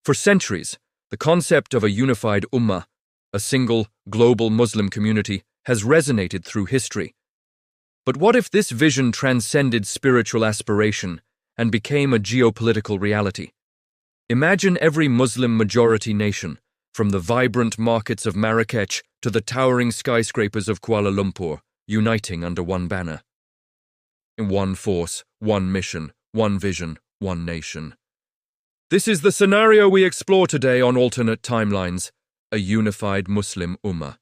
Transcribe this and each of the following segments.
For centuries, the concept of a unified Ummah, a single, global Muslim community, has resonated through history. But what if this vision transcended spiritual aspiration and became a geopolitical reality? Imagine every Muslim majority nation, from the vibrant markets of Marrakech to the towering skyscrapers of Kuala Lumpur, uniting under one banner. In one force, one mission, one vision, one nation. This is the scenario we explore today on Alternate Timelines, a unified Muslim Ummah.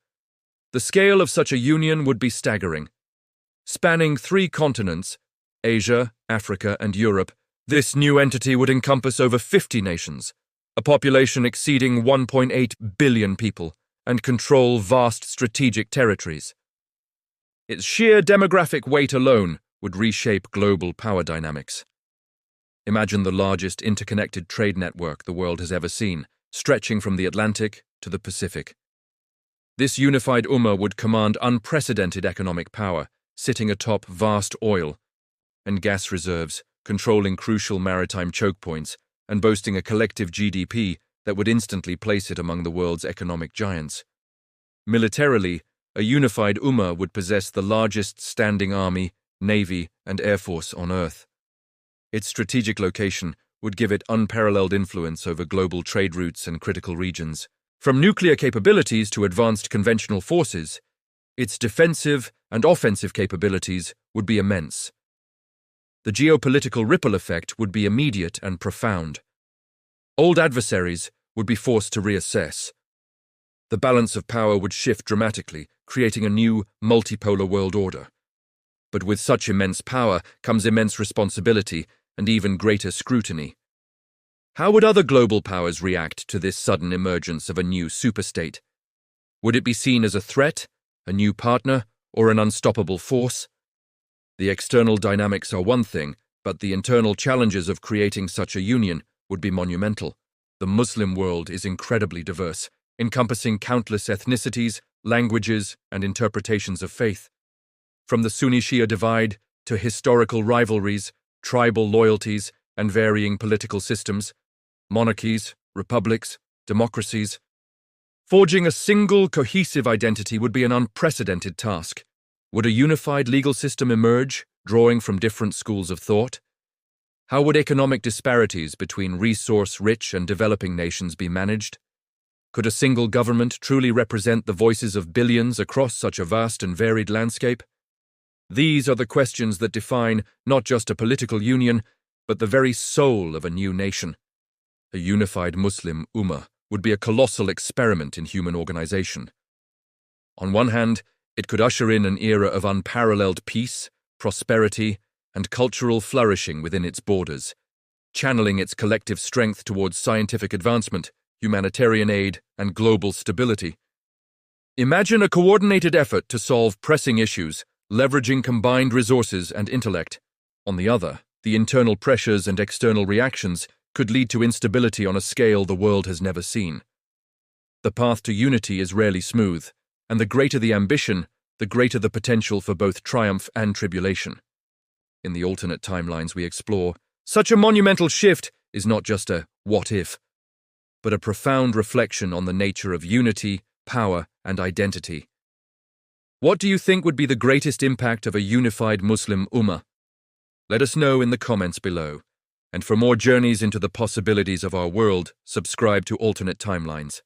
The scale of such a union would be staggering. Spanning 3 continents, Asia, Africa, and Europe, this new entity would encompass over 50 nations, a population exceeding 1.8 billion people, and control vast strategic territories. Its sheer demographic weight alone would reshape global power dynamics. Imagine the largest interconnected trade network the world has ever seen, stretching from the Atlantic to the Pacific. This unified Ummah would command unprecedented economic power, sitting atop vast oil and gas reserves, controlling crucial maritime choke points, and boasting a collective GDP that would instantly place it among the world's economic giants. Militarily, a unified Ummah would possess the largest standing army, navy, and air force on Earth. Its strategic location would give it unparalleled influence over global trade routes and critical regions. From nuclear capabilities to advanced conventional forces, its defensive and offensive capabilities would be immense. The geopolitical ripple effect would be immediate and profound. Old adversaries would be forced to reassess. The balance of power would shift dramatically, creating a new, multipolar world order. But with such immense power comes immense responsibility and even greater scrutiny. How would other global powers react to this sudden emergence of a new superstate? Would it be seen as a threat, a new partner, or an unstoppable force? The external dynamics are one thing, but the internal challenges of creating such a union would be monumental. The Muslim world is incredibly diverse, encompassing countless ethnicities, languages, and interpretations of faith. From the Sunni-Shia divide to historical rivalries, tribal loyalties, and varying political systems, monarchies, republics, democracies. Forging a single, cohesive identity would be an unprecedented task. Would a unified legal system emerge, drawing from different schools of thought? How would economic disparities between resource-rich and developing nations be managed? Could a single government truly represent the voices of billions across such a vast and varied landscape? These are the questions that define not just a political union, but the very soul of a new nation. A unified Muslim Ummah would be a colossal experiment in human organization. On one hand, it could usher in an era of unparalleled peace, prosperity, and cultural flourishing within its borders, channeling its collective strength towards scientific advancement, humanitarian aid, and global stability. Imagine a coordinated effort to solve pressing issues, leveraging combined resources and intellect. On the other, the internal pressures and external reactions could lead to instability on a scale the world has never seen. The path to unity is rarely smooth, and the greater the ambition, the greater the potential for both triumph and tribulation. In the alternate timelines we explore, such a monumental shift is not just a what if, but a profound reflection on the nature of unity, power, and identity. What do you think would be the greatest impact of a unified Muslim Ummah? Let us know in the comments below. And for more journeys into the possibilities of our world, subscribe to Alternate Timelines.